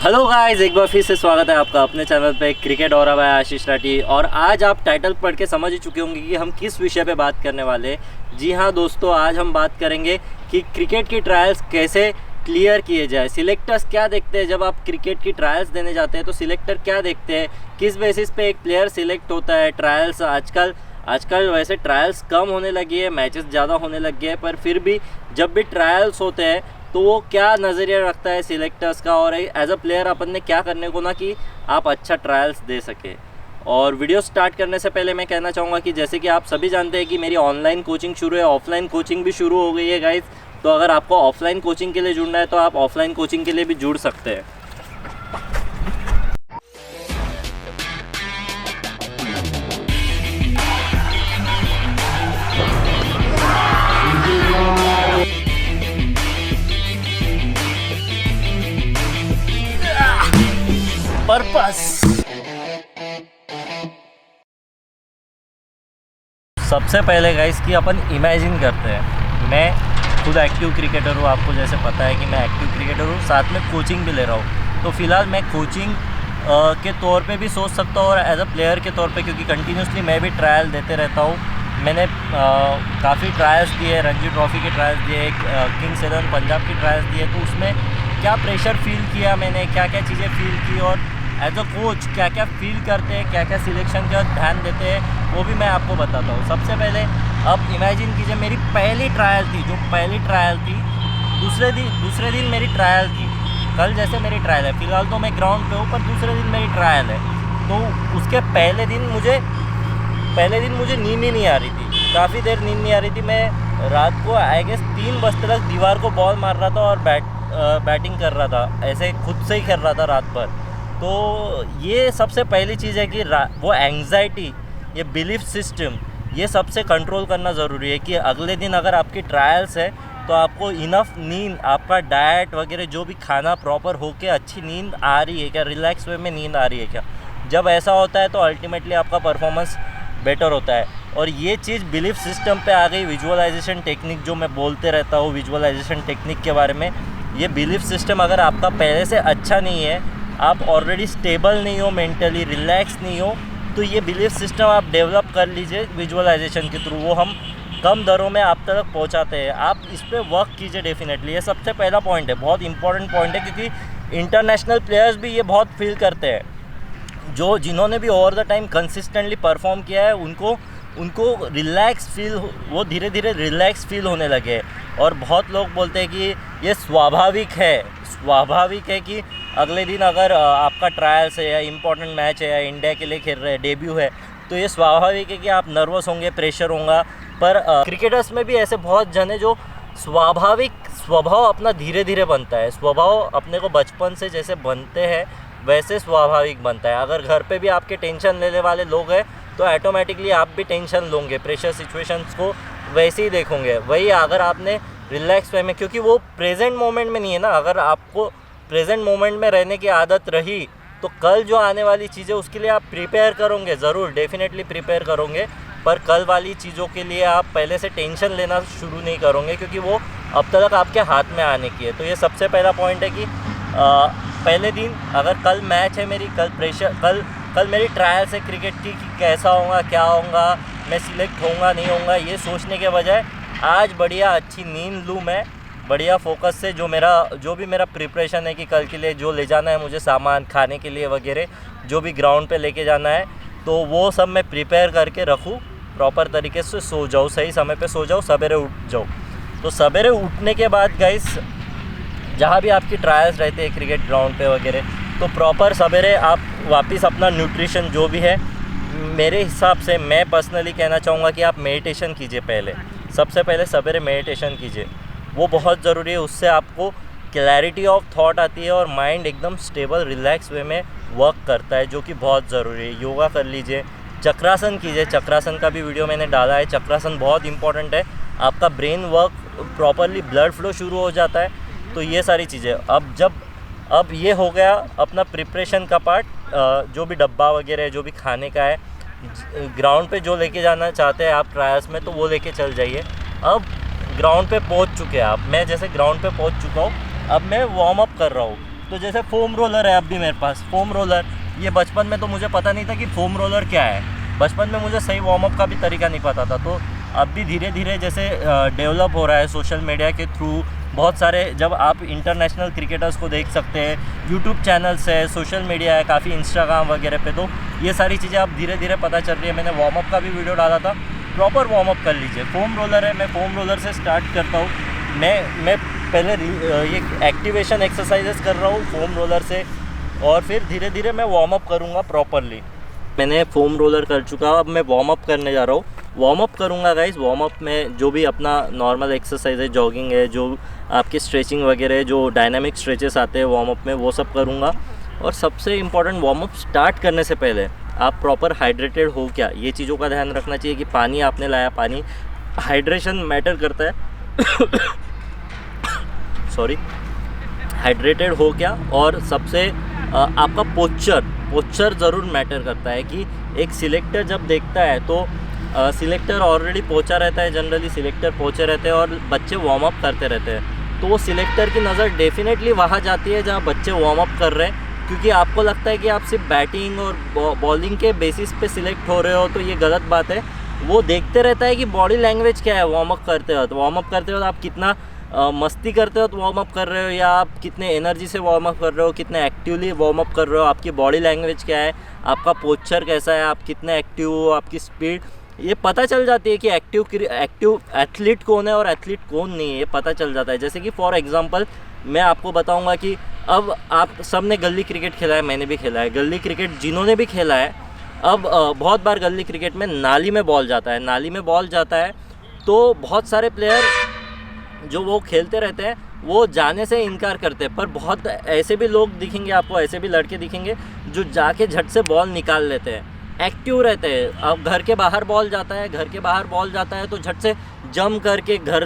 Hello guys, एक बार फिर से स्वागत है आपका अपने चैनल पे क्रिकेट और मैं आशीष राठी। और आज आप टाइटल पढ़ के समझ ही चुके होंगे कि हम किस विषय पे बात करने वाले हैं। जी हाँ दोस्तों, आज हम बात करेंगे कि क्रिकेट की ट्रायल्स कैसे क्लियर किए जाए। सिलेक्टर्स क्या देखते हैं जब आप क्रिकेट की ट्रायल्स देने जाते हैं, तो सिलेक्टर क्या देखते हैं, किस बेसिस पे एक प्लेयर सिलेक्ट होता है। ट्रायल्स आजकल वैसे ट्रायल्स कम होने लगी है, मैचेस ज़्यादा होने लग गए हैं, पर फिर भी जब भी ट्रायल्स होते हैं तो वो क्या नज़रिया रखता है सिलेक्टर्स का, और एज अ प्लेयर अपन ने क्या करने को ना कि आप अच्छा ट्रायल्स दे सके। और वीडियो स्टार्ट करने से पहले मैं कहना चाहूँगा कि जैसे कि आप सभी जानते हैं कि मेरी ऑनलाइन कोचिंग शुरू है, ऑफलाइन कोचिंग भी शुरू हो गई है गाइस। तो अगर आपको ऑफलाइन कोचिंग के लिए जुड़ना है तो आप ऑफलाइन कोचिंग के लिए भी जुड़ सकते हैं। पर्पस सबसे पहले गाइस कि अपन इमेजिन करते हैं। मैं खुद एक्टिव क्रिकेटर हूँ, आपको जैसे पता है कि मैं एक्टिव क्रिकेटर हूँ, साथ में कोचिंग भी ले रहा हूँ। तो फिलहाल मैं कोचिंग के तौर पे भी सोच सकता हूँ और एज अ प्लेयर के तौर पे, क्योंकि कंटिन्यूसली मैं भी ट्रायल देते रहता हूँ। मैंने काफ़ी ट्रायल्स दिए, रणजी ट्रॉफ़ी के ट्रायल्स दिए, किंग्स 11 पंजाब की ट्रायल्स दिए। तो उसमें क्या प्रेशर फील किया मैंने, क्या क्या चीज़ें फील की, और एज अ कोच क्या क्या फील करते हैं, क्या क्या सिलेक्शन का ध्यान देते हैं, वो भी मैं आपको बताता हूँ। सबसे पहले अब इमेजिन कीजिए, मेरी पहली ट्रायल थी, दूसरे दिन मेरी ट्रायल थी। कल जैसे मेरी ट्रायल है, फ़िलहाल तो मैं ग्राउंड पे हूँ, पर दूसरे दिन मेरी ट्रायल है। तो उसके पहले दिन मुझे नींद ही नहीं आ रही थी, काफ़ी देर नींद नहीं आ रही थी। मैं रात को आई गेस 3 बजे तक दीवार को बॉल मार रहा था और बैटिंग कर रहा था, ऐसे खुद से ही कर रहा था रात भर। तो ये सबसे पहली चीज़ है कि वो एंग्जाइटी, ये बिलीफ सिस्टम, ये सबसे कंट्रोल करना ज़रूरी है कि अगले दिन अगर आपकी ट्रायल्स है तो आपको इनफ नींद, आपका डाइट वगैरह जो भी खाना प्रॉपर हो के अच्छी नींद आ रही है क्या, रिलैक्स वे में नींद आ रही है क्या। जब ऐसा होता है तो अल्टीमेटली आपका परफॉर्मेंस बेटर होता है। और ये चीज़ बिलीफ सिस्टम पे आ गई। विजुअलाइजेशन टेक्निक जो मैं बोलते रहता हूँ, विजुअलाइजेशन टेक्निक के बारे में, ये बिलीफ सिस्टम अगर आपका पहले से अच्छा नहीं है, आप ऑलरेडी स्टेबल नहीं हो, मेंटली रिलैक्स नहीं हो, तो ये बिलीफ सिस्टम आप डेवलप कर लीजिए विजुअलाइजेशन के थ्रू। वो हम कम दरों में आप तक पहुंचाते हैं। आप इस पर वर्क कीजिए डेफिनेटली। ये सबसे पहला पॉइंट है, बहुत इंपॉर्टेंट पॉइंट है, क्योंकि इंटरनेशनल प्लेयर्स भी ये बहुत फील करते हैं। जिन्होंने भी over the time consistently perform किया है, उनको रिलैक्स फील, वो धीरे धीरे रिलैक्स फील होने लगे। और बहुत लोग बोलते हैं कि ये स्वाभाविक है कि अगले दिन अगर आपका ट्रायल्स है या इम्पोर्टेंट मैच है या इंडिया के लिए खेल रहे हैं, डेब्यू है, तो ये स्वाभाविक है कि आप नर्वस होंगे, प्रेशर होगा। पर क्रिकेटर्स में भी ऐसे बहुत जन है जो स्वभाव अपना धीरे धीरे बनता है। स्वभाव अपने को बचपन से जैसे बनते हैं वैसे स्वाभाविक बनता है। अगर घर पे भी आपके टेंशन लेने वाले लोग हैं तो ऑटोमेटिकली आप भी टेंशन लोगे, प्रेशर सिचुएशंस को वैसे ही देखोगे। वही अगर आपने रिलैक्स वे में, क्योंकि वो प्रेजेंट मोमेंट में नहीं है ना, अगर आपको प्रेजेंट मोमेंट में रहने की आदत रही तो कल जो आने वाली चीज़ें उसके लिए आप प्रिपेयर करोगे, ज़रूर डेफिनेटली प्रिपेयर करोगे। पर कल वाली चीज़ों के लिए आप पहले से टेंशन लेना शुरू नहीं करोगे, क्योंकि वो अब तक आपके हाथ में आने की है। तो ये सबसे पहला पॉइंट है कि पहले दिन अगर कल मैच है मेरी, कल मेरी ट्रायल से क्रिकेट की कि कैसा होगा, क्या होगा, मैं सिलेक्ट होऊंगा नहीं होऊंगा, ये सोचने के बजाय आज बढ़िया अच्छी नींद लूँ मैं, बढ़िया फोकस से जो भी मेरा प्रिपरेशन है कि कल के लिए जो ले जाना है मुझे, सामान खाने के लिए वगैरह, जो भी ग्राउंड पे लेके जाना है, तो वो सब मैं प्रिपेयर करके रखूँ, प्रॉपर तरीके से सो जाऊँ, सही समय पे सो जाऊँ, सवेरे उठ जाऊँ। तो सवेरे उठने के बाद गाइस, जहाँ भी आपकी ट्रायल्स रहते हैं क्रिकेट ग्राउंड पे वगैरह, तो प्रॉपर सवेरे आप वापस अपना न्यूट्रिशन जो भी है, मेरे हिसाब से मैं पर्सनली कहना चाहूँगा कि आप मेडिटेशन कीजिए। सबसे पहले सवेरे मेडिटेशन कीजिए, वो बहुत ज़रूरी है। उससे आपको क्लैरिटी ऑफ थॉट आती है और माइंड एकदम स्टेबल रिलैक्स वे में वर्क करता है, जो कि बहुत ज़रूरी है। योगा कर लीजिए, चक्रासन कीजिए, चक्रासन का भी वीडियो मैंने डाला है। चक्रासन बहुत इंपॉर्टेंट है, आपका brain work properly, blood flow शुरू हो जाता है। तो ये सारी चीज़ें अब ये हो गया अपना प्रिपरेशन का पार्ट। जो भी डब्बा वगैरह जो भी खाने का है, ग्राउंड पे जो लेके जाना चाहते हैं आप ट्रायल्स में, तो वो लेके चल जाइए। अब ग्राउंड पे पहुंच चुके हैं आप, मैं जैसे ग्राउंड पे पहुंच चुका हूँ, अब मैं वार्म अप कर रहा हूँ। तो जैसे फोम रोलर है अभी मेरे पास, फोम रोलर, ये बचपन में तो मुझे पता नहीं था कि फोम रोलर क्या है। बचपन में मुझे सही वार्म अप का भी तरीका नहीं पता था। तो अब भी धीरे धीरे जैसे डेवलप हो रहा है सोशल मीडिया के थ्रू, बहुत सारे, जब आप इंटरनेशनल क्रिकेटर्स को देख सकते हैं, यूट्यूब चैनल्स है, सोशल मीडिया है काफ़ी, इंस्टाग्राम वगैरह पे, तो ये सारी चीज़ें अब धीरे धीरे पता चल रही है। मैंने वार्म अप का भी वीडियो डाला था, प्रॉपर वार्म अप कर लीजिए। फोम रोलर है, मैं फोम रोलर से स्टार्ट करता हूँ। मैं पहले ये एक्टिवेशन एक्सरसाइजेस कर रहा हूँ फोम रोलर से, और फिर धीरे धीरे मैं वार्म अप करूँगा प्रॉपरली। मैंने फोम रोलर कर चुका, अब मैं वार्म अप करने जा रहा हूँ। वार्म अप करूँगा गाइस। वार्म अप में जो भी अपना नॉर्मल एक्सरसाइज है, जॉगिंग है, जो आपकी स्ट्रेचिंग वगैरह है, जो डायनामिक स्ट्रेचेस आते हैं वार्म अप में, वो सब करूँगा। और सबसे इम्पॉर्टेंट, वार्म अप स्टार्ट करने से पहले आप प्रॉपर हाइड्रेटेड हो क्या, ये चीज़ों का ध्यान रखना चाहिए कि पानी आपने लाया, पानी, हाइड्रेशन मैटर करता है सॉरी, हाइड्रेटेड हो क्या। और सबसे आपका पोस्चर ज़रूर मैटर करता है कि एक सिलेक्टर जब देखता है तो सिलेक्टर ऑलरेडी पहुंचा रहता है, जनरली सिलेक्टर पहुंचे रहते हैं और बच्चे वार्म अप करते रहते हैं, तो वो सिलेक्टर की नज़र डेफिनेटली वहाँ जाती है जहाँ बच्चे वार्म अप कर रहे हैं, क्योंकि आपको लगता है कि आप सिर्फ बैटिंग और बॉलिंग के बेसिस पे सिलेक्ट हो रहे हो, तो ये गलत बात है। वो देखते रहता है कि बॉडी लैंग्वेज क्या है वार्म अप करते हो। तो वार्म अप करते हो तो आप कितना मस्ती करते हो तो वार्म अप कर रहे हो, या आप कितने एनर्जी से वार्म अप कर रहे हो, कितने एक्टिवली वार्म अप कर रहे हो, आपकी बॉडी लैंग्वेज क्या है, आपका पोस्चर कैसा है, आप कितने एक्टिव हो, आपकी स्पीड, ये पता चल जाती है कि एक्टिव एथलीट कौन है और एथलीट कौन नहीं है, ये पता चल जाता है। जैसे कि फॉर एग्जांपल मैं आपको बताऊंगा कि अब आप सब ने गली क्रिकेट खेला है, मैंने भी खेला है गली क्रिकेट, जिन्होंने भी खेला है, अब बहुत बार गली क्रिकेट में नाली में बॉल जाता है, तो बहुत सारे प्लेयर जो वो खेलते रहते हैं वो जाने से इनकार करते हैं, पर बहुत ऐसे भी लोग दिखेंगे आपको, ऐसे भी लड़के दिखेंगे जो जाके झट से बॉल निकाल लेते हैं, एक्टिव रहते हैं। अब घर के बाहर बॉल जाता है तो झट से जंप करके घर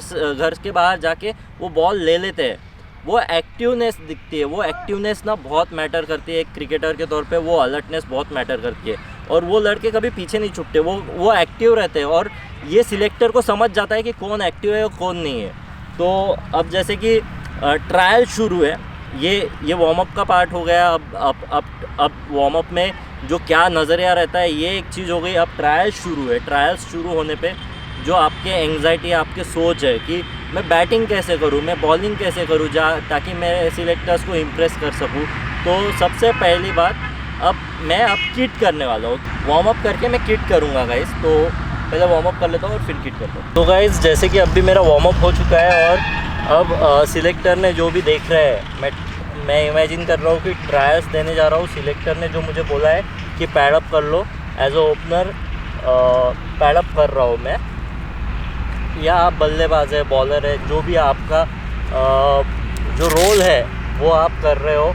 के बाहर जाके वो बॉल ले लेते हैं। वो एक्टिवनेस दिखती है, वो एक्टिवनेस ना बहुत मैटर करती है एक क्रिकेटर के तौर पे, वो अलर्टनेस बहुत मैटर करती है, और वो लड़के कभी पीछे नहीं छूटते, वो एक्टिव रहते हैं, और ये सिलेक्टर को समझ जाता है कि कौन एक्टिव है और कौन नहीं है। तो अब जैसे कि ट्रायल शुरू है, ये वार्म अप का पार्ट हो गया। अब वार्म अप में जो क्या नज़रिया रहता है ये एक चीज़ हो गई। अब ट्रायल शुरू है, ट्रायल्स शुरू होने पे जो आपके एंग्जाइटी, आपके सोच है कि मैं बैटिंग कैसे करूं, मैं बॉलिंग कैसे करूं, ताकि मैं सिलेक्टर्स को इम्प्रेस कर सकूं। तो सबसे पहली बात, अब मैं किट करने वाला हूँ। वार्म अप करके मैं किट करूँगा गाइस, तो पहले वार्म अप कर लेता हूँ और फिर किट करता हूँ। तो गाइस जैसे कि अभी मेरा वार्म अप हो चुका है, और अब सिलेक्टर ने जो भी देख रहा है, मैं इमेजिन कर रहा हूँ कि ट्रायल्स देने जा रहा हूँ। सिलेक्टर ने जो मुझे बोला है कि पैडअप कर लो, एज अ ओपनर पैडअप कर रहा हूँ मैं, या आप बल्लेबाज है, बॉलर है, जो भी आपका जो रोल है वो आप कर रहे हो।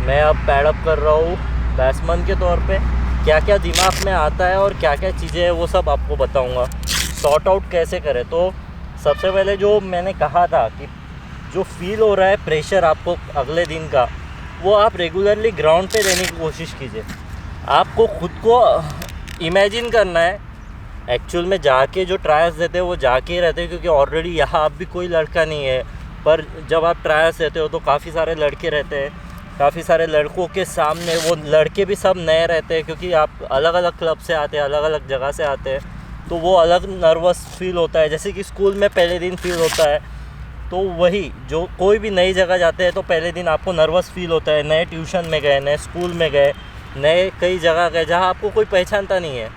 मैं अब पैडअप कर रहा हूँ बैट्समैन के तौर पे। क्या क्या दिमाग में आता है और क्या क्या चीज़ें हैं वो सब आपको बताऊँगा, सॉर्ट आउट कैसे करें। तो सबसे पहले जो मैंने कहा था कि जो फील हो रहा है प्रेशर आपको अगले दिन का, वो आप रेगुलरली ग्राउंड पे देने की कोशिश कीजिए। आपको खुद को इमेजिन करना है, एक्चुअल में जाके जो ट्रायल्स देते हैं वो जाके ही रहते हैं, क्योंकि ऑलरेडी यहाँ आप भी कोई लड़का नहीं है, पर जब आप ट्रायल्स देते हो तो काफ़ी सारे लड़के रहते हैं, काफ़ी सारे लड़कों के सामने वो लड़के भी सब नए रहते हैं, क्योंकि आप अलग अलग क्लब से आते हैं, अलग अलग जगह से आते हैं, तो वो अलग नर्वस फील होता है, जैसे कि स्कूल में पहले दिन फील होता है। तो वही, जो कोई भी नई जगह जाते हैं तो पहले दिन आपको नर्वस फील होता है। नए ट्यूशन में गए, नए स्कूल में गए, नए कई जगह गए जहाँ आपको कोई पहचानता नहीं है,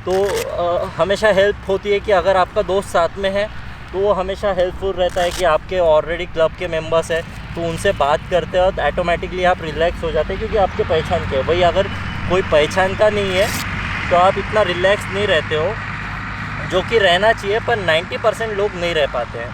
तो हमेशा हेल्प होती है कि अगर आपका दोस्त साथ में है तो वो हमेशा हेल्पफुल रहता है कि आपके ऑलरेडी क्लब के मेंबर्स हैं, तो उनसे बात करते हो तो ऑटोमेटिकली आप रिलैक्स हो जाते हैं, क्योंकि आपके पहचान के। वही अगर कोई पहचान का नहीं है तो आप इतना रिलैक्स नहीं रहते हो, जो कि रहना चाहिए, पर 90% लोग नहीं रह पाते हैं।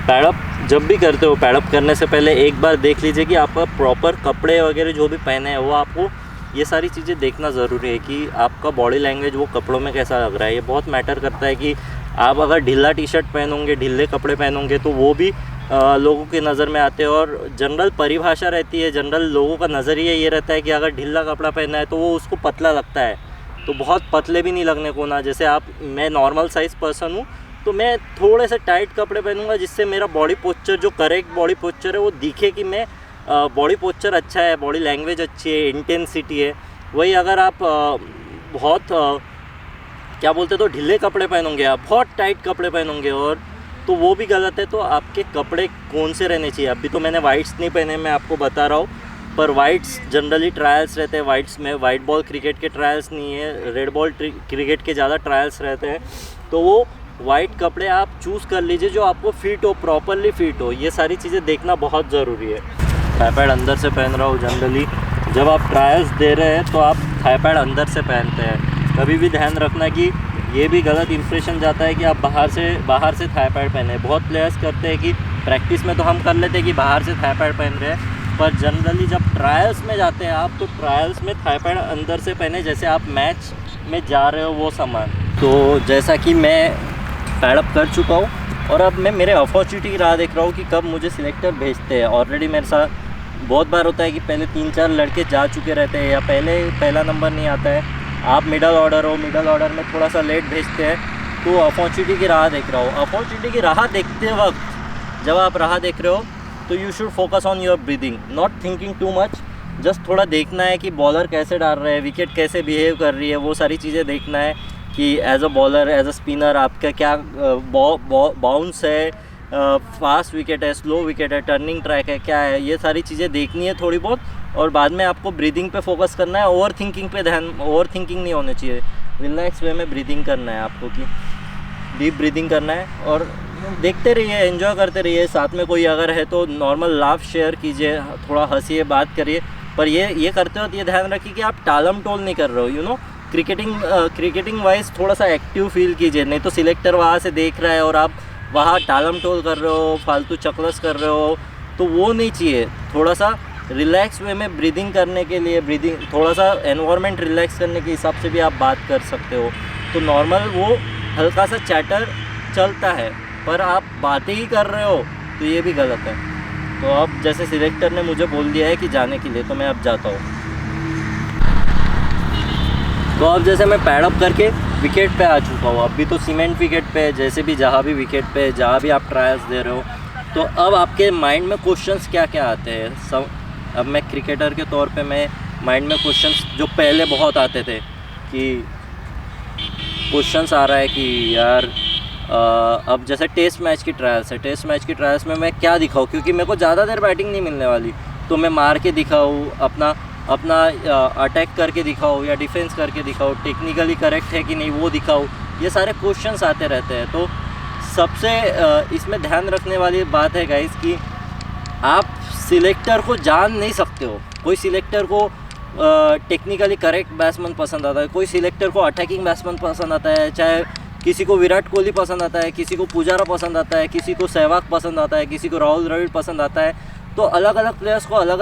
पैडअप जब भी करते हो, पैडअप करने से पहले एक बार देख लीजिए कि आपका प्रॉपर कपड़े वगैरह जो भी पहने हैं वो आपको, ये सारी चीज़ें देखना ज़रूरी है कि आपका बॉडी लैंग्वेज वो कपड़ों में कैसा लग रहा है। ये बहुत मैटर करता है कि आप अगर ढीला टी शर्ट पहनोगे, ढीले कपड़े पहनोगे तो वो भी लोगों की नज़र में आते हैं। और जनरल परिभाषा रहती है, जनरल लोगों का नज़रिया ये रहता है कि अगर ढीला कपड़ा पहना है तो वो उसको पतला लगता है, तो बहुत पतले भी नहीं लगने को ना। जैसे मैं नॉर्मल साइज़ पर्सन हूँ, तो मैं थोड़े से टाइट कपड़े पहनूंगा जिससे मेरा बॉडी पोस्चर, जो करेक्ट बॉडी पोस्चर है वो दिखे कि मैं बॉडी पोस्चर अच्छा है, बॉडी लैंग्वेज अच्छी है, इंटेंसिटी है। वही अगर आप बहुत क्या बोलते तो ढीले कपड़े पहनोगे, आप बहुत टाइट कपड़े पहनोगे, और तो वो भी गलत है। तो आपके कपड़े कौन से रहने चाहिए? अभी तो मैंने वाइट्स नहीं पहने, मैं आपको बता रहा हूँ, पर वाइट्स जनरली ट्रायल्स रहते हैं। वाइट्स में वाइट बॉल क्रिकेट के ट्रायल्स नहीं है, रेड बॉल क्रिकेट के ज़्यादा ट्रायल्स रहते हैं। तो वो वाइट कपड़े आप चूज़ कर लीजिए जो आपको फिट हो, प्रॉपरली फिट हो। ये सारी चीज़ें देखना बहुत ज़रूरी है। थाई पैड अंदर से पहन रहा हूँ जनरली। जब आप ट्रायल्स दे रहे हैं तो आप थाई पैड अंदर से पहनते हैं। कभी भी ध्यान रखना कि ये भी गलत इंप्रेशन जाता है कि आप बाहर से थाई पैड पहने। बहुत प्लेयर्स करते हैं कि प्रैक्टिस में तो हम कर लेते हैं कि बाहर से थाई पैड पहन रहे हैं, पर जनरली जब ट्रायल्स में जाते हैं आप, तो ट्रायल्स में थाई पैड अंदर से पहने जैसे आप मैच में जा रहे हो वो सामान। तो जैसा कि मैं पैड अप कर चुका हूँ और अब मैं मेरे अपॉर्चुनिटी की राह देख रहा हूँ कि कब मुझे सिलेक्टर भेजते हैं। ऑलरेडी मेरे साथ बहुत बार होता है कि पहले 3-4 लड़के जा चुके रहते हैं या पहला नंबर नहीं आता है, आप मिडल ऑर्डर हो, मिडल ऑर्डर में थोड़ा सा लेट भेजते हैं। तो अपॉर्चुनिटी की राह देख रहा हूँ। अपॉर्चुनिटी की राह देखते वक्त जब आप राह देख रहे हो तो you should focus on your breathing, not thinking too much. Just थोड़ा देखना है कि बॉलर कैसे डाल रहे हैं, विकेट कैसे बिहेव कर रही है, वो सारी चीज़ें देखना है कि as a bowler, as a spinner आपका क्या बाउंस है, फास्ट विकेट है, स्लो विकेट है, टर्निंग ट्रैक है, क्या है, ये सारी चीज़ें देखनी है थोड़ी बहुत। और बाद में आपको ब्रीदिंग पे फोकस करना है, ओवर थिंकिंग पे ध्यान, ओवर थिंकिंग नहीं होनी चाहिए। रिलैक्स वे में ब्रीदिंग करना है आपको, कि डीप ब्रीदिंग करना है और देखते रहिए, एंजॉय करते रहिए। साथ में कोई अगर है तो नॉर्मल लाफ शेयर कीजिए, थोड़ा हंसिए, बात करिए। पर ये करते वक्त ये ध्यान रखिए कि आप टालम टोल नहीं कर रहे हो। यू नो, क्रिकेटिंग वाइज थोड़ा सा एक्टिव फील कीजिए, नहीं तो सिलेक्टर वहाँ से देख रहा है और आप वहाँ टालम टोल कर रहे हो, फालतू चकलस कर रहे हो, तो वो नहीं चाहिए। थोड़ा सा रिलैक्स वे में ब्रीदिंग करने के लिए, थोड़ा सा एनवायरनमेंट रिलैक्स करने के हिसाब से भी आप बात कर सकते हो। तो नॉर्मल वो हल्का सा चैटर चलता है, पर आप बातें ही कर रहे हो तो ये भी गलत है। तो अब जैसे सिलेक्टर ने मुझे बोल दिया है कि जाने के लिए, तो मैं अब जाता हूँ। तो अब जैसे मैं पैड अप करके विकेट पे आ चुका हूँ। अभी तो सीमेंट विकेट पे, जैसे भी जहाँ भी विकेट पे, जहाँ भी आप ट्रायल्स दे रहे हो, तो अब आपके माइंड में क्वेश्चंस क्या क्या आते हैं। अब मैं क्रिकेटर के तौर पे मैं माइंड में क्वेश्चंस जो पहले बहुत आते थे कि क्वेश्चंस आ रहा है कि यार अब जैसे टेस्ट मैच की ट्रायल्स है, टेस्ट मैच की ट्रायल्स में मैं क्या दिखाऊँ, क्योंकि मेरे को ज़्यादा देर बैटिंग नहीं मिलने वाली। तो मैं मार के दिखाऊँ, अपना अटैक करके दिखाओ या डिफेंस करके दिखाओ, टेक्निकली करेक्ट है कि नहीं वो दिखाओ। ये सारे क्वेश्चंस आते रहते हैं। तो सबसे इसमें ध्यान रखने वाली बात है गाइस कि आप सिलेक्टर को जान नहीं सकते हो। कोई सिलेक्टर को टेक्निकली करेक्ट बैट्समैन पसंद आता है, कोई सिलेक्टर को अटैकिंग बैट्समैन पसंद आता है, चाहे किसी को विराट कोहली पसंद आता है, किसी को पुजारा पसंद आता है, किसी को सहवाग पसंद आता है, किसी को राहुल द्रविड़ पसंद आता है। तो अलग अलग प्लेयर्स को अलग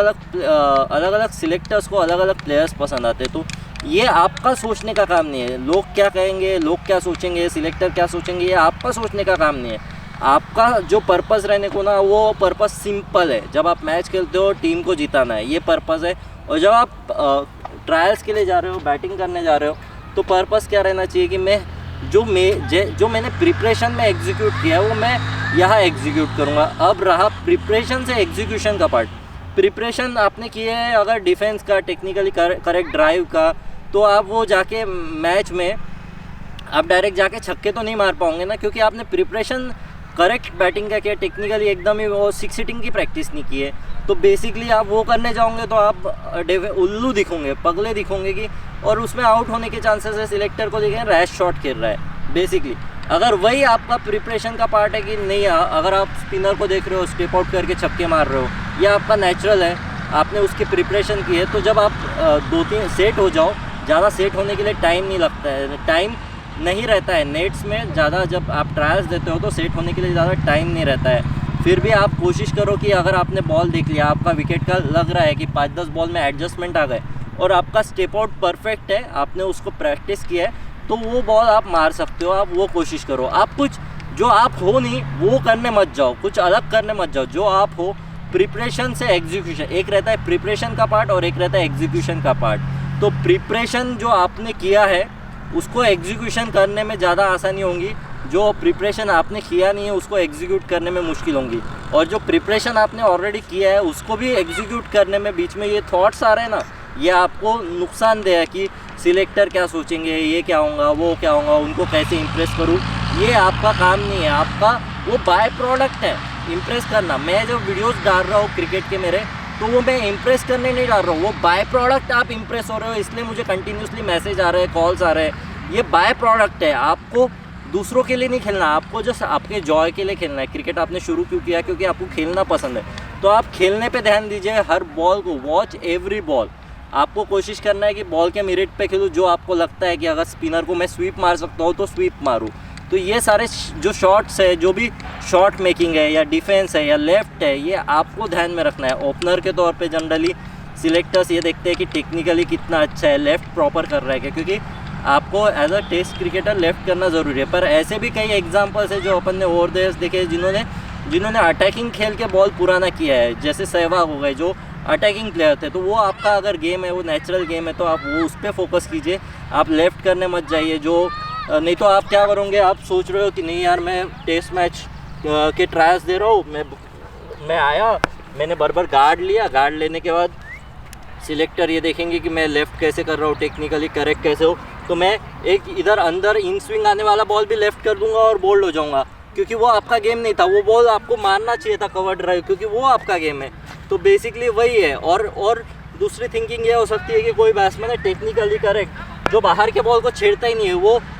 अलग सिलेक्टर्स को अलग अलग प्लेयर्स पसंद आते हैं। तो ये आपका सोचने का काम नहीं है। लोग क्या कहेंगे, लोग क्या सोचेंगे, सिलेक्टर क्या सोचेंगे, ये आपका सोचने का काम नहीं है। आपका जो पर्पस रहने को ना, वो पर्पस सिंपल है। जब आप मैच खेलते हो टीम को जिताना है, ये पर्पस है। और जब आप ट्रायल्स के लिए जा रहे हो, बैटिंग करने जा रहे हो, तो पर्पस क्या रहना चाहिए कि जो मैंने प्रिपरेशन में एग्जीक्यूट किया वो मैं यहाँ एग्जीक्यूट करूँगा। अब रहा प्रिपरेशन से एग्जीक्यूशन का पार्ट। प्रिपरेशन आपने किया है अगर डिफेंस का, टेक्निकली करेक्ट ड्राइव का, तो आप वो जाके मैच में आप डायरेक्ट जाके छक्के तो नहीं मार पाओगे ना, क्योंकि आपने प्रिपरेशन करेक्ट बैटिंग का किया, टेक्निकली एकदम ही वो सिक्स हिटिंग की प्रैक्टिस नहीं की है। तो बेसिकली आप वो करने जाओगे तो आप उल्लू दिखोगे, पगले दिखोगे कि, और उसमें आउट होने के चांसेस है। सिलेक्टर को देखें रैश शॉट खेल रहा है बेसिकली। अगर वही आपका प्रिपरेशन का पार्ट है कि नहीं, अगर आप स्पिनर को देख रहे हो स्टेप आउट करके छक्के मार रहे हो, या आपका नेचुरल है, आपने उसकी प्रिपरेशन की है, तो जब आप 2-3 सेट हो जाओ, ज़्यादा सेट होने के लिए टाइम नहीं लगता है, टाइम नहीं रहता है नेट्स में ज़्यादा। जब आप ट्रायल्स देते हो तो सेट होने के लिए ज़्यादा टाइम नहीं रहता है। फिर भी आप कोशिश करो कि अगर आपने बॉल देख लिया, आपका विकेट का लग रहा है कि 5-10 बॉल में एडजस्टमेंट आ गए और आपका स्टेप आउट परफेक्ट है, आपने उसको प्रैक्टिस किया है, तो वो बॉल आप मार सकते हो। आप वो कोशिश करो। आप कुछ जो आप हो नहीं वो करने मत जाओ, कुछ अलग करने मत जाओ। जो आप हो, प्रिपरेशन से एग्जीक्यूशन, एक रहता है प्रिपरेशन का पार्ट और एक रहता है एग्जीक्यूशन का पार्ट। तो प्रिपरेशन जो आपने किया है उसको एग्जीक्यूशन करने में ज़्यादा आसानी होंगी। जो प्रिपरेशन आपने किया नहीं है उसको एग्जीक्यूट करने में मुश्किल होंगी, और जो प्रिपरेशन आपने ऑलरेडी किया है उसको भी एग्जीक्यूट करने में बीच में ये थॉट्स आ रहे हैं ना, ये आपको नुकसानदेह है कि सिलेक्टर क्या सोचेंगे, ये क्या होगा, वो क्या होगा, उनको कैसे इम्प्रेस करूँ। ये आपका काम नहीं है, आपका वो बाय प्रोडक्ट है इम्प्रेस करना। मैं जब वीडियोस डाल रहा हूँ क्रिकेट के मेरे, तो वो मैं इम्प्रेस करने नहीं डाल रहा हूँ, वो बाय प्रोडक्ट आप इम्प्रेस हो रहे हो, इसलिए मुझे कंटिन्यूसली मैसेज आ रहे हैं, कॉल्स आ रहे हैं। ये बाय प्रोडक्ट है, आपको दूसरों के लिए नहीं खेलना, आपको जस्ट आपके जॉय के लिए खेलना है। क्रिकेट आपने शुरू क्यों किया? क्योंकि आपको खेलना पसंद है, तो आप खेलने पे ध्यान दीजिए। हर बॉल को वॉच एवरी बॉल, आपको कोशिश करना है कि बॉल के मेरिट पे खेलूँ। जो आपको लगता है कि अगर स्पिनर को मैं स्वीप मार सकता हूँ तो स्वीप मारूँ। तो ये सारे जो शॉट्स है, जो भी शॉट मेकिंग है या डिफेंस है या लेफ्ट है, ये आपको ध्यान में रखना है। ओपनर के तौर पे जनरली सिलेक्टर्स ये देखते हैं कि टेक्निकली कितना अच्छा है, लेफ़्ट प्रॉपर कर रहा है क्या, क्योंकि आपको as a test cricketer left करना ज़रूरी है। पर ऐसे भी कई एग्जांपल्स है जो अपन ने ओवर द इयर्स देखे, जिन्होंने अटैकिंग खेल के बॉल पुराना किया है, जैसे सहवाग हो गए जो अटैकिंग प्लेयर थे। तो वो आपका अगर गेम है, वो नेचुरल गेम है, तो आप वो उस पर फोकस कीजिए, आप लेफ़्ट करने मत जाइए। जो नहीं तो आप क्या करोगे, आप सोच रहे हो कि नहीं यार मैं टेस्ट मैच के ट्रायल्स दे रहा हूँ, मैं आया, मैंने बराबर गार्ड लिया, गार्ड लेने के बाद सिलेक्टर ये देखेंगे कि मैं लेफ़्ट कैसे कर रहा हूँ, टेक्निकली करेक्ट कैसे हो, तो मैं एक इधर अंदर इन स्विंग आने वाला बॉल भी लेफ़्ट कर दूंगा और बोल्ड हो जाऊंगा, क्योंकि वो आपका गेम नहीं था। वो बॉल आपको मारना चाहिए था कवर ड्राइव, क्योंकि वो आपका गेम है। तो बेसिकली वही है। और दूसरी थिंकिंग ये हो सकती है कि कोई बैट्समैन है टेक्निकली करेक्ट, जो बाहर के बॉल को छेड़ता ही नहीं है,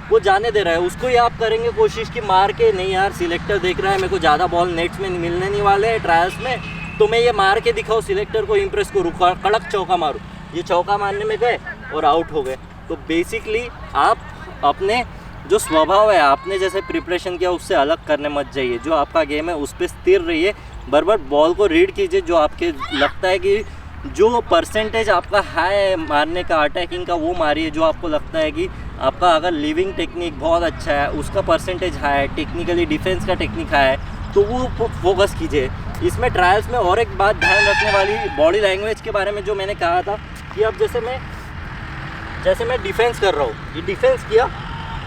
वो जाने दे रहा है, उसको ही आप करेंगे कोशिश कि मार के, नहीं यार सिलेक्टर देख रहा है मेरे को ज़्यादा बॉल नेट्स में मिलने नहीं वाले हैं ट्रायल्स में, तो मैं ये मार के दिखाऊँ, सिलेक्टर को इम्प्रेस करूँ, कड़क चौका मारूँ। ये चौका मारने में गए और आउट हो गए। तो बेसिकली आप अपने जो स्वभाव है, आपने जैसे प्रिपरेशन किया उससे अलग करने मत जाइए। जो आपका गेम है उस पर स्थिर रहिए, बराबर बॉल को रीड कीजिए। जो आपके लगता है कि जो परसेंटेज आपका हाई है मारने का, अटैकिंग का, वो मारिए। जो आपको लगता है कि आपका अगर लिविंग टेक्निक बहुत अच्छा है, उसका परसेंटेज हाई है, टेक्निकली डिफेंस का टेक्निक हाई है, तो वो फोकस कीजिए। इसमें ट्रायल्स में और एक बात ध्यान रखने वाली, बॉडी लैंग्वेज के बारे में जो मैंने कहा था कि अब जैसे मैं डिफेंस कर रहा हूँ, ये डिफेंस किया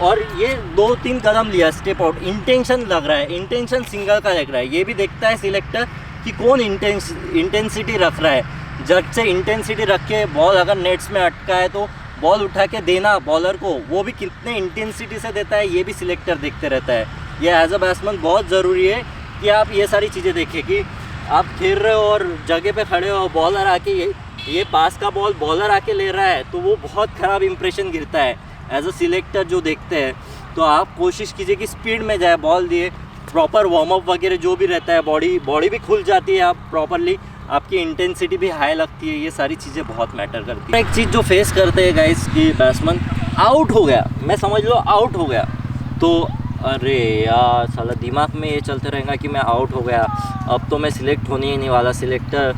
और ये 2-3 कदम लिया, स्टेप आउट, इंटेंशन लग रहा है, इंटेंशन सिंगल का लग रहा है। ये भी देखता है सिलेक्टर कि कौन इंटेंसिटी रख रहा है। जब से इंटेंसिटी रख के बॉल अगर नेट्स में अटका है तो बॉल उठा के देना बॉलर को, वो भी कितने इंटेंसिटी से देता है, ये भी सिलेक्टर देखते रहता है। ये एज अ बैट्समैन बहुत ज़रूरी है कि आप ये सारी चीज़ें देखें कि आप खेल रहे हो और जगह पे खड़े हो, बॉलर आके ये पास का बॉल बॉलर आके ले रहा है, तो वो बहुत ख़राब इंप्रेशन गिरता है एज अ सिलेक्टर जो देखते हैं। तो आप कोशिश कीजिए कि स्पीड में जाए, बॉल दिए, प्रॉपर वार्म अप वगैरह जो भी रहता है, बॉडी भी खुल जाती है, आप प्रॉपरली, आपकी इंटेंसिटी भी हाई लगती है। ये सारी चीज़ें बहुत मैटर करती है। एक चीज़ जो फेस करते हैं गाइस कि बैट्समैन आउट हो गया, मैं समझ लो आउट हो गया, तो अरे यार साला दिमाग में ये चलते रहेगा कि मैं आउट हो गया, अब तो मैं सिलेक्ट होने ही नहीं वाला, सिलेक्टर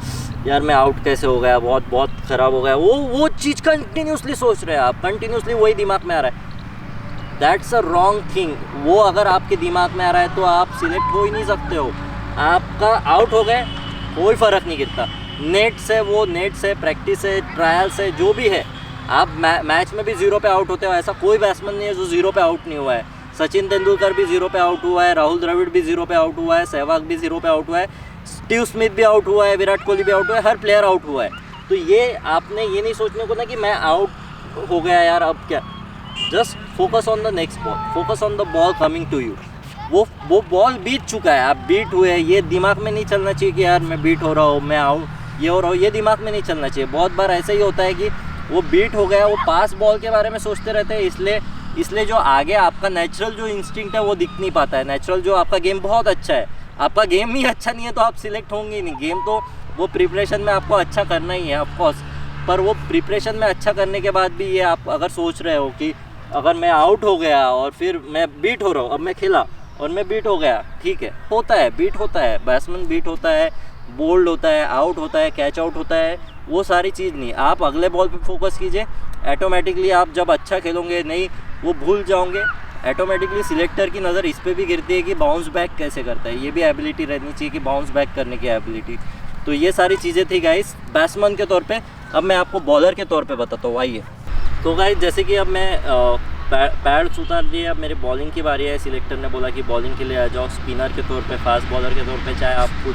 यार मैं आउट कैसे हो गया, बहुत ख़राब हो गया। वो चीज़ कंटिन्यूसली सोच रहे हैं आप, कंटिन्यूसली वही दिमाग में आ रहा है। That's a wrong thing. वो अगर आपके दिमाग में आ रहा है तो आप सिलेक्ट हो ही नहीं सकते हो। आपका आउट हो गए कोई फ़र्क नहीं गिरता। नेट्स है, वो नेट्स है, प्रैक्टिस है, ट्रायल्स है, जो भी है। आप मैच में भी 0 पे आउट होते हो, ऐसा कोई बैट्समैन नहीं है जो 0 पे आउट नहीं हुआ है। सचिन तेंदुलकर भी 0 पे आउट हुआ है, राहुल द्रविड़ भी 0 पे आउट हुआ है, सहवाग भी 0 पे आउट हुआ है, स्टीव स्मिथ भी आउट हुआ है, विराट कोहली भी आउट हुआ है, हर प्लेयर आउट हुआ है। तो ये आपने ये नहीं सोचने को ना कि मैं आउट हो गया यार अब क्या, just focus on the next ball, focus on the ball coming to you. वो बॉल बीत चुका है, आप बीट हुए, ये दिमाग में नहीं चलना चाहिए कि यार मैं बीट हो रहा हूँ, मैं आउट ये हो रहा हूँ, ये दिमाग में नहीं चलना चाहिए। बहुत बार ऐसा ही होता है कि वो बीट हो गया, वो पास बॉल के बारे में सोचते रहते हैं, इसलिए जो आगे आपका नेचुरल जो इंस्टिंक्ट है वो दिख नहीं पाता है। नेचुरल जो आपका गेम बहुत अच्छा है, आपका गेम ही अच्छा नहीं है तो आप सिलेक्ट होंगे ही नहीं। गेम तो वो प्रिपरेशन में आपको अच्छा करना ही है ऑफकोर्स, पर वो प्रिपरेशन में अच्छा करने के बाद भी ये आप अगर सोच रहे हो कि अगर मैं आउट हो गया और फिर मैं बीट हो रहा हूँ, अब मैं खेला और मैं बीट हो गया, ठीक है, होता है, बीट होता है, बैट्समैन बीट होता है, बोल्ड होता है, आउट होता है, कैच आउट होता है, वो सारी चीज़ नहीं। आप अगले बॉल पे फोकस कीजिए, ऑटोमेटिकली आप जब अच्छा खेलोगे नहीं वो भूल जाओगे, ऑटोमेटिकली सिलेक्टर की नज़र इस पर भी गिरती है कि बाउंस बैक कैसे करता है। ये भी एबिलिटी रहनी चाहिए कि बाउंस बैक करने की एबिलिटी। तो ये सारी चीज़ें थी गाइस बैट्समैन के तौर पे। अब मैं आपको बॉलर के तौर पे बताता हूँ, आइए। तो गाइस जैसे कि अब मैं पैड्स उतार दिए। अब मेरी बॉलिंग की बारी है। सिलेक्टर ने बोला कि बॉलिंग के लिए आ जाओ, स्पिनर के तौर पे, फास्ट बॉलर के तौर पे, चाहे आपको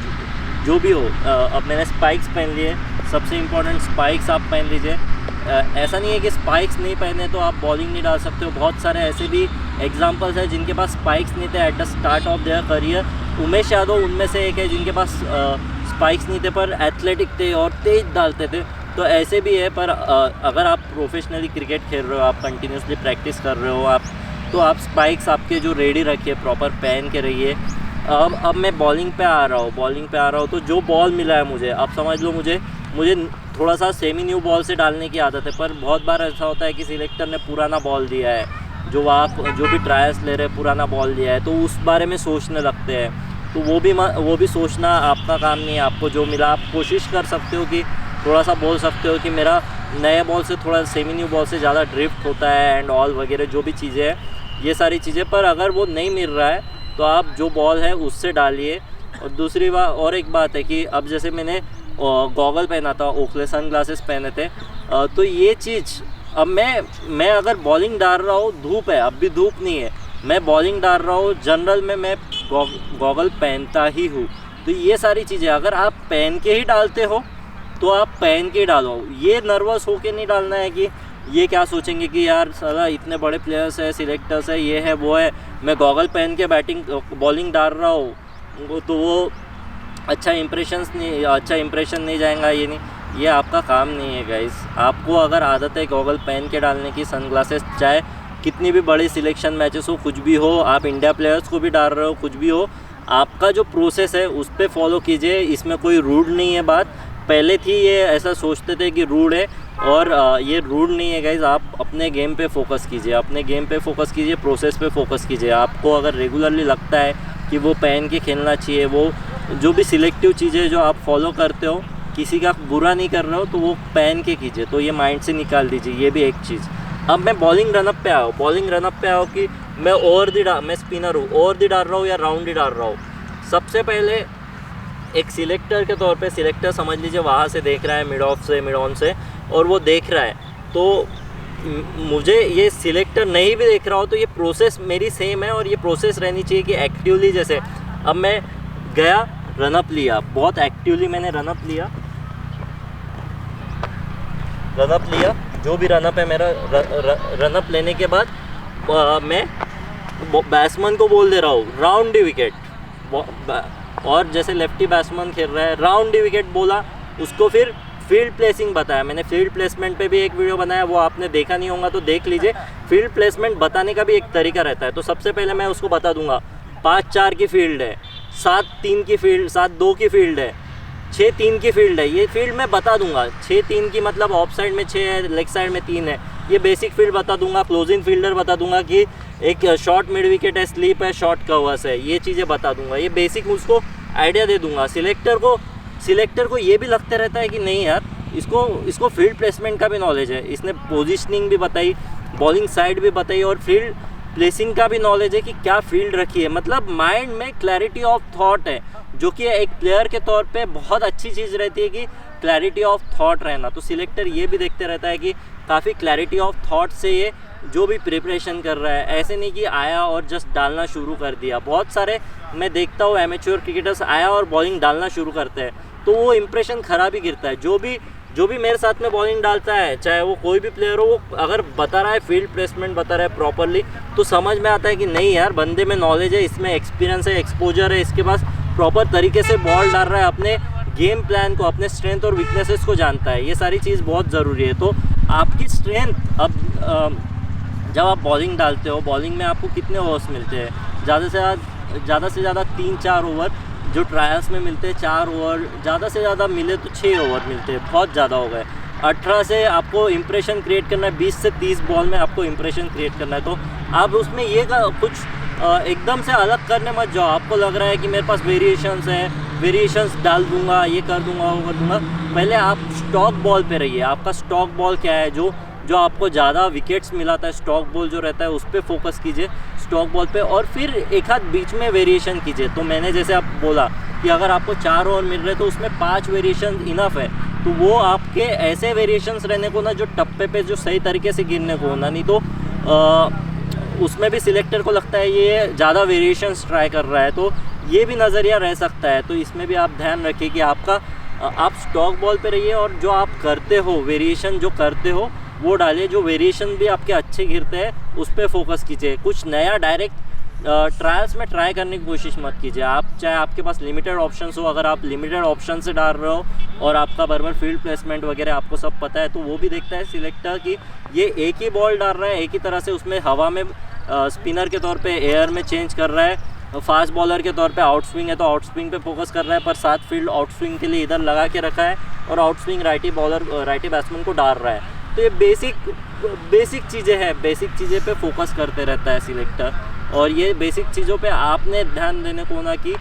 जो भी हो। अब मैंने स्पाइक्स पहन लिए। सबसे इम्पोर्टेंट स्पाइक्स आप पहन लीजिए। ऐसा नहीं है कि स्पाइक्स नहीं पहने तो आप बॉलिंग नहीं डाल सकते हो। बहुत सारे ऐसे भी एग्जांपल्स हैं जिनके पास स्पाइक्स नहीं थे at the start of their career. Umesh Yadav उनमें से एक है जिनके पास स्पाइक्स नहीं थे पर एथलेटिक थे और तेज डालते थे। तो ऐसे भी है। पर अगर आप प्रोफेशनली क्रिकेट खेल रहे हो, आप कंटिन्यूसली प्रैक्टिस कर रहे हो, तो आप स्पाइक्स आपके जो रेडी रखिए, प्रॉपर पहन के रहिए। अब मैं बॉलिंग पे आ रहा हूँ तो जो बॉल मिला है मुझे, आप समझ लो मुझे थोड़ा सा सेमी न्यू बॉल से डालने की आदत है। पर बहुत बार ऐसा होता है कि सिलेक्टर ने पुराना बॉल दिया है, जो भी ट्रायल्स ले रहे हैं पुराना बॉल दिया है, तो उस बारे में सोचने लगते हैं। तो वो भी सोचना आपका काम नहीं है। आपको जो मिला आप कोशिश कर सकते हो कि थोड़ा सा बोल सकते हो कि मेरा नए बॉल से थोड़ा सेमी न्यू बॉल से ज़्यादा ड्रिफ्ट होता है एंड ऑल वगैरह जो भी चीज़ें हैं, ये सारी चीज़ें। पर अगर वो नहीं मिल रहा है तो आप जो बॉल है उससे डालिए। और दूसरी बात और एक बात है कि अब जैसे मैंने गॉगल पहना था, ओखले सन ग्लासेस पहने थे, तो ये चीज़ अब मैं अगर बॉलिंग डाल रहा हूँ, धूप है, अब भी धूप नहीं है, मैं बॉलिंग डाल रहा हूँ, जनरल में मैं गॉगल पहनता ही हूँ। तो ये सारी चीज़ें अगर आप पहन के ही डालते हो तो आप पहन के डालो। ये नर्वस होके नहीं डालना है कि ये क्या सोचेंगे कि यार साला इतने बड़े प्लेयर्स है, सिलेक्टर्स है, ये है वो है, मैं गॉगल पहन के बॉलिंग डाल रहा हूँ तो वो अच्छा इंप्रेशन नहीं जाएगा। ये आपका काम नहीं है गाइस। आपको अगर आदत है गॉगल पहन के डालने की, सनग्लासेस, चाहे कितनी भी बड़ी सिलेक्शन मैचेस हो, कुछ भी हो, आप इंडिया प्लेयर्स को भी डाल रहे हो, कुछ भी हो, आपका जो प्रोसेस है उस पर फॉलो कीजिए। इसमें कोई रूड नहीं है बात। पहले थी ये ऐसा सोचते थे कि रूड है, और ये रूड नहीं है गाइज। आप अपने गेम पे फोकस कीजिए, प्रोसेस पे फोकस कीजिए। आपको अगर रेगुलरली लगता है कि वो पहन के खेलना चाहिए, वो जो भी सिलेक्टिव चीज़ें जो आप फॉलो करते हो, किसी का बुरा नहीं कर रहे हो, तो वो पहन के कीजिए। तो ये माइंड से निकाल दीजिए, ये भी एक चीज़। अब मैं बॉलिंग रनअप पे आया कि मैं स्पिनर हूँ, ओवर दी डाल रहा हूँ या राउंड ही डाल रहा हूँ। सबसे पहले एक सिलेक्टर के तौर पे, सिलेक्टर समझ लीजिए वहाँ से देख रहा है, मिड ऑन से, और वो देख रहा है, तो मुझे ये सिलेक्टर नहीं भी देख रहा हो तो ये प्रोसेस मेरी सेम है। और ये प्रोसेस रहनी चाहिए कि एक्टिवली, जैसे अब मैं गया, रनअप लिया, बहुत एक्टिवली मैंने रनअप लिया, जो भी रनअप है मेरा, रनअप लेने के बाद मैं बैट्समैन को बोल दे रहा हूँ राउंड दी विकेट, और जैसे लेफ्टी बैट्समैन खेल रहा है, राउंड दी विकेट बोला, उसको फिर फील्ड प्लेसिंग बताया। मैंने फील्ड प्लेसमेंट पे भी एक वीडियो बनाया, वो आपने देखा नहीं होगा तो देख लीजिए। फील्ड प्लेसमेंट बताने का भी एक तरीका रहता है। तो सबसे पहले मैं उसको बता दूंगा 5-4 की फील्ड है, 7-3 की फील्ड, 7-2 की फील्ड है, 6-3 की फील्ड है। ये फील्ड मैं बता दूंगा। 6-3 की मतलब ऑफ साइड में 6 है, लेग साइड में 3 है। ये बेसिक फील्ड बता दूंगा। क्लोजिंग फील्डर बता दूंगा कि एक शॉर्ट मिड विकेट है, स्लीप है, शॉर्ट कवर्स है, ये चीज़ें बता दूंगा। ये बेसिक उसको आइडिया दे दूंगा। सिलेक्टर को ये भी लगता रहता है कि नहीं यार, इसको फील्ड प्लेसमेंट का भी नॉलेज है, इसने पोजीशनिंग भी बताई, बॉलिंग साइड भी बताई, और फील्ड प्लेसिंग का भी नॉलेज है कि क्या फील्ड रखी है। मतलब माइंड में क्लैरिटी ऑफ थॉट है, जो कि एक प्लेयर के तौर पे बहुत अच्छी चीज़ रहती है कि क्लैरिटी ऑफ थॉट रहना। तो सिलेक्टर ये भी देखते रहता है कि काफ़ी क्लैरिटी ऑफ थॉट से ये जो भी प्रिपरेशन कर रहा है, ऐसे नहीं कि आया और जस्ट डालना शुरू कर दिया। बहुत सारे मैं देखता हूँ एमेच्योर क्रिकेटर्स आया और बॉलिंग डालना शुरू करते हैं, तो वो इंप्रेशन ख़राब ही गिरता है। जो भी मेरे साथ में बॉलिंग डालता है, चाहे वो कोई भी प्लेयर हो, वो अगर बता रहा है फील्ड प्लेसमेंट बता रहा है प्रॉपरली, तो समझ में आता है कि नहीं यार, बंदे में नॉलेज है, इसमें एक्सपीरियंस है, एक्सपोजर है, इसके पास प्रॉपर तरीके से बॉल डाल रहा है, अपने गेम प्लान को, अपने स्ट्रेंथ और वीकनेसेस को जानता है। ये सारी चीज़ बहुत ज़रूरी है। तो आपकी स्ट्रेंथ, अब जब आप बॉलिंग डालते हो, बॉलिंग में आपको कितने ओवर्स मिलते हैं? ज़्यादा से ज़्यादा 3-4 ओवर जो ट्रायल्स में मिलते हैं, 4 ओवर, ज़्यादा से ज़्यादा मिले तो 6 ओवर मिलते हैं, बहुत ज़्यादा हो गए। 18 से आपको इंप्रेशन क्रिएट करना है, 20 से 30 बॉल में आपको इंप्रेशन क्रिएट करना है। तो आप उसमें ये कुछ एकदम से अलग करने मत जाओ। आपको लग रहा है कि मेरे पास वेरिएशंस डाल दूंगा, ये कर दूंगा, वो कर दूंगा। पहले आप स्टॉक बॉल पे रहिए। आपका स्टॉक बॉल क्या है, जो आपको ज़्यादा विकेट्स मिलाता है, स्टॉक बॉल जो रहता है उस पर फोकस कीजिए, स्टॉक बॉल पे, और फिर एक हाथ बीच में वेरिएशन कीजिए। तो मैंने जैसे आप बोला कि अगर आपको 4 ओवर मिल रहे तो उसमें 5 वेरिएशन इनफ है। तो वो आपके ऐसे वेरिएशंस रहने को ना, जो टप्पे पे जो सही तरीके से गिरने को ना, नहीं तो उसमें भी सिलेक्टर को लगता है ये ज़्यादा वेरिएशंस ट्राई कर रहा है, तो ये भी नज़रिया रह सकता है। तो इसमें भी आप ध्यान रखिए कि आपका आप स्टॉक बॉल पे रहिए और जो आप करते हो, वेरिएशन जो करते हो वो डालिए। जो वेरिएशन भी आपके अच्छे गिरते हैं उस पर फोकस कीजिए। कुछ नया डायरेक्ट ट्रायल्स में ट्राई करने की कोशिश मत कीजिए। आप चाहे आपके पास लिमिटेड ऑप्शंस हो, अगर आप लिमिटेड ऑप्शन से डाल रहे हो और आपका बराबर फील्ड प्लेसमेंट वगैरह आपको सब पता है, तो वो भी देखता है सिलेक्टर कि ये एक ही बॉल डाल रहा है, एक ही तरह से उसमें हवा में स्पिनर के तौर पे एयर में चेंज कर रहा है, फास्ट बॉलर के तौर पे आउट स्विंग है तो आउट स्विंग पे फोकस कर रहा है, पर 7 फील्ड आउट स्विंग के लिए इधर लगा के रखा है और आउट स्विंग राइटी बैट्समैन को डाल रहा है। तो ये बेसिक चीज़ें हैं, बेसिक चीज़ें पे फोकस करते रहता है सिलेक्टर। और ये बेसिक चीज़ों पे आपने ध्यान देने को ना कि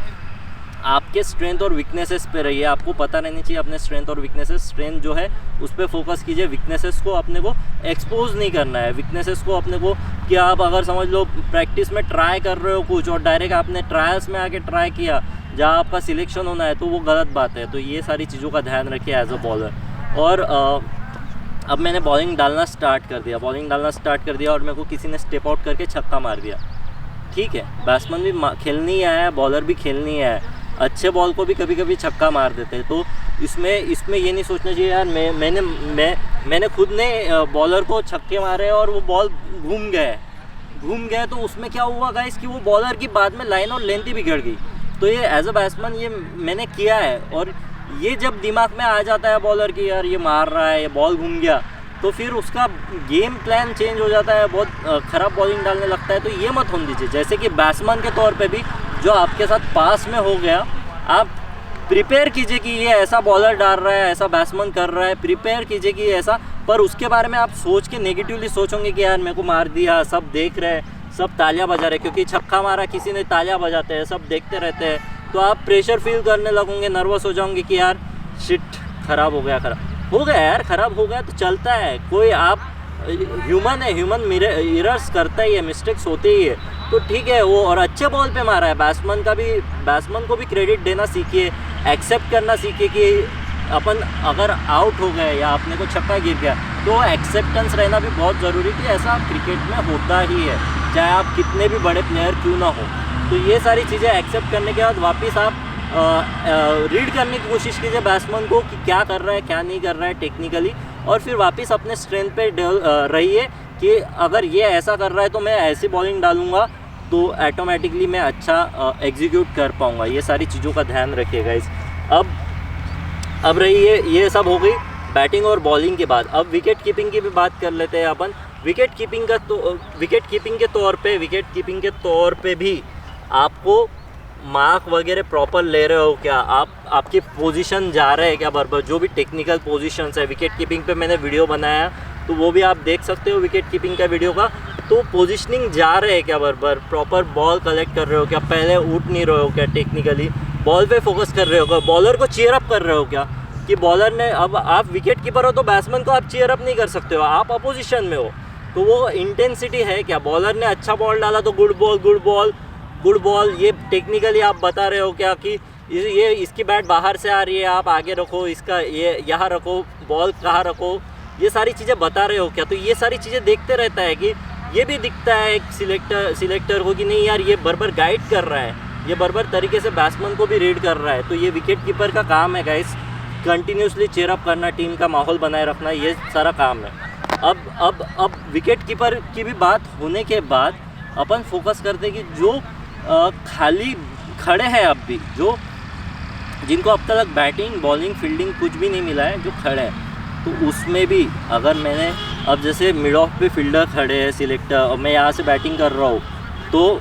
आपके स्ट्रेंथ और वीकनेसेस पे रहिए। आपको पता रहनी चाहिए अपने स्ट्रेंथ और वीकनेसेस। स्ट्रेंथ जो है उस पर फोकस कीजिए, वीकनेसेस को अपने को एक्सपोज नहीं करना है। वीकनेसेस को अपने को कि आप अगर समझ लो प्रैक्टिस में ट्राई कर रहे हो कुछ और डायरेक्ट आपने ट्रायल्स में आके ट्राई किया जहाँ आपका सिलेक्शन होना है, तो वो गलत बात है। तो ये सारी चीज़ों का ध्यान रखिए एज अ बॉलर। और अब मैंने बॉलिंग डालना स्टार्ट कर दिया और मेरे को किसी ने स्टेप आउट करके छक्का मार दिया। ठीक है, बैट्समैन भी खेलनी है, बॉलर भी खेलनी है, अच्छे बॉल को भी कभी कभी छक्का मार देते हैं। तो इसमें ये नहीं सोचना चाहिए यार मैंने खुद ने बॉलर को छक्के मारे और वो बॉल घूम गए तो उसमें क्या हुआ गाइस कि वो बॉलर की बाद में लाइन और लेंथ ही बिगड़ गई। तो ये एज अ बैट्समैन ये मैंने किया है, और ये जब दिमाग में आ जाता है बॉलर की यार ये मार रहा है, ये बॉल घूम गया, तो फिर उसका गेम प्लान चेंज हो जाता है, बहुत ख़राब बॉलिंग डालने लगता है। तो ये मत होने दीजिए। जैसे कि बैट्समैन के तौर पे भी जो आपके साथ पास में हो गया, आप प्रिपेयर कीजिए कि ये ऐसा बॉलर डाल रहा है, ऐसा बैट्समैन कर रहा है, प्रिपेयर कीजिए कि ऐसा, पर उसके बारे में आप सोच के नेगेटिवली सोचोगे कि यार मेरे को मार दिया, सब देख रहे हैं, सब तालियां बजा रहे, क्योंकि छक्का मारा किसी ने तालियां बजाते हैं, सब देखते रहते हैं, तो आप प्रेशर फील करने लगोगे, नर्वस हो जाओगे कि यार शिट ख़राब हो गया यार, ख़राब हो गया तो चलता है, कोई आप ह्यूमन है, ह्यूमन एरर्स करता ही है, मिस्टेक्स होते ही है, तो ठीक है वो, और अच्छे बॉल पे मारा है। बैट्समैन को भी क्रेडिट देना सीखिए, एक्सेप्ट करना सीखिए कि अपन अगर आउट हो गए या अपने को छक्का गिर गया तो एक्सेप्टेंस रहना भी बहुत ज़रूरी है। ऐसा क्रिकेट में होता ही है, चाहे आप कितने भी बड़े प्लेयर क्यों ना हो। तो ये सारी चीज़ें एक्सेप्ट करने के बाद वापस आप रीड करने की कोशिश कीजिए बैट्समैन को कि क्या कर रहा है, क्या नहीं कर रहा है टेक्निकली, और फिर वापस अपने स्ट्रेंथ पे रहिए कि अगर ये ऐसा कर रहा है तो मैं ऐसी बॉलिंग डालूंगा तो ऑटोमेटिकली मैं अच्छा एग्जीक्यूट कर पाऊंगा। ये सारी चीज़ों का ध्यान रखिएगा। अब रही ये सब हो गई बैटिंग और बॉलिंग के बाद। अब विकेट कीपिंग की भी बात कर लेते हैं अपन। विकेट कीपिंग के तौर पे भी आपको मार्क वगैरह प्रॉपर ले रहे हो क्या, आपकी पोजीशन जा रहे हैं क्या बराबर, जो भी टेक्निकल पोजीशंस है विकेट कीपिंग पे मैंने वीडियो बनाया तो वो भी आप देख सकते हो विकेट कीपिंग का वीडियो का। तो पोजीशनिंग जा रहे हैं क्या बराबर, प्रॉपर बॉल कलेक्ट कर रहे हो क्या, पहले उठ नहीं रहे हो क्या, टेक्निकली बॉल पे फोकस कर रहे हो क्या, बॉलर को चीयर अप कर रहे हो क्या, कि बॉलर ने, अब आप विकेट कीपर हो तो बैट्समैन को आप चीयर अप नहीं कर सकते हो, आप अपोजिशन में हो, तो वो इंटेंसिटी है क्या, बॉलर ने अच्छा बॉल डाला तो गुड बॉल, ये टेक्निकली आप बता रहे हो क्या कि ये इसकी बैट बाहर से आ रही है, आप आगे रखो, इसका ये यहाँ रखो, बॉल कहाँ रखो, ये सारी चीज़ें बता रहे हो क्या। तो ये सारी चीज़ें देखते रहता है कि ये भी दिखता है एक सिलेक्टर को कि नहीं यार ये बराबर गाइड कर रहा है, ये बराबर तरीके से बैट्समैन को भी रीड कर रहा है। तो ये विकेट कीपर का काम है गाइस, कंटिन्यूसली चेयर अप करना, टीम का माहौल बनाए रखना, ये सारा काम है। अब विकेट कीपर की भी बात होने के बाद अपन फोकस करते हैं कि जो खाली खड़े हैं अब भी, जो जिनको अब तक बैटिंग बॉलिंग फील्डिंग कुछ भी नहीं मिला है, जो खड़े हैं, तो उसमें भी अगर मैंने अब जैसे मिड ऑफ पे फील्डर खड़े हैं सिलेक्टर और मैं यहाँ से बैटिंग कर रहा हूँ, तो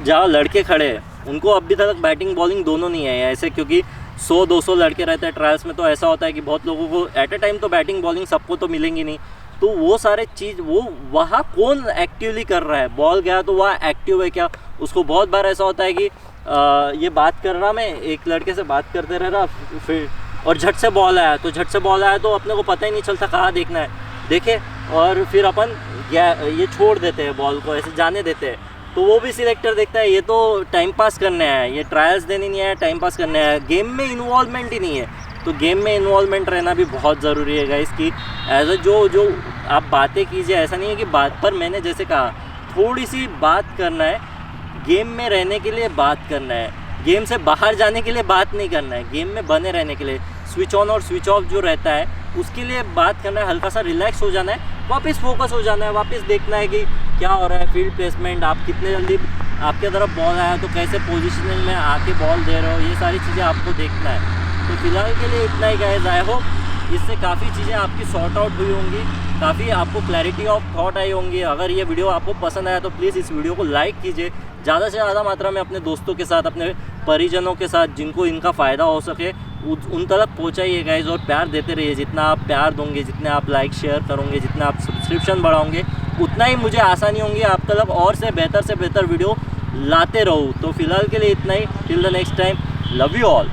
जहाँ लड़के खड़े हैं उनको अभी तक बैटिंग बॉलिंग दोनों नहीं है ऐसे, क्योंकि 100-200 लड़के रहते हैं ट्रायल्स में, तो ऐसा होता है कि बहुत लोगों को एट ए टाइम तो बैटिंग बॉलिंग सबको तो मिलेंगी नहीं। तो वो सारे चीज़ वो वहाँ कौन एक्टिवली कर रहा है, बॉल गया तो वहाँ एक्टिव है क्या, उसको बहुत बार ऐसा होता है कि ये बात कर रहा, मैं एक लड़के से बात करते रह रहा फिर और झट से बॉल आया तो अपने को पता ही नहीं चलता कहाँ देखना है, देखे और फिर अपन ये छोड़ देते हैं, बॉल को ऐसे जाने देते हैं। तो वो भी सिलेक्टर देखता है ये तो टाइम पास करने आया है, ये ट्रायल्स देने नहीं आया, टाइम पास करने आया है, गेम में इन्वॉल्वमेंट ही नहीं है। तो गेम में इन्वॉल्वमेंट रहना भी बहुत ज़रूरी है गाइस कि एज अ जो आप बातें कीजिए, ऐसा नहीं है कि बात पर, मैंने जैसे कहा थोड़ी सी बात करना है, गेम में रहने के लिए बात करना है, गेम से बाहर जाने के लिए बात नहीं करना है, गेम में बने रहने के लिए स्विच ऑन और स्विच ऑफ जो रहता है उसके लिए बात करना है, हल्का सा रिलैक्स हो जाना है, वापस फोकस हो जाना है, वापस देखना है कि क्या हो रहा है, फील्ड प्लेसमेंट, आप कितने जल्दी आपके तरफ बॉल आया तो कैसे पोजीशनिंग में आके बॉल दे रहे हो, ये सारी चीज़ें आपको देखना है। तो फिलहाल के लिए इतना ही गाइस, आई होप इससे काफ़ी चीज़ें आपकी सॉर्ट आउट हुई होंगी, काफ़ी आपको क्लैरिटी ऑफ थॉट आई होंगी। अगर ये वीडियो आपको पसंद आया तो प्लीज़ इस वीडियो को लाइक कीजिए, ज़्यादा से ज़्यादा मात्रा में अपने दोस्तों के साथ, अपने परिजनों के साथ जिनको इनका फ़ायदा हो सके उन तक पहुँचाइए गाइस, और प्यार देते रहिए। जितना आप प्यार दोगे, जितने आप लाइक शेयर करोगे, जितना आप सब्सक्रिप्शन बढ़ाओगे, उतना ही मुझे आसानी होंगी आप तक और से बेहतर वीडियो लाते रहूँ। तो फिलहाल के लिए इतना ही, till the next time, love you all.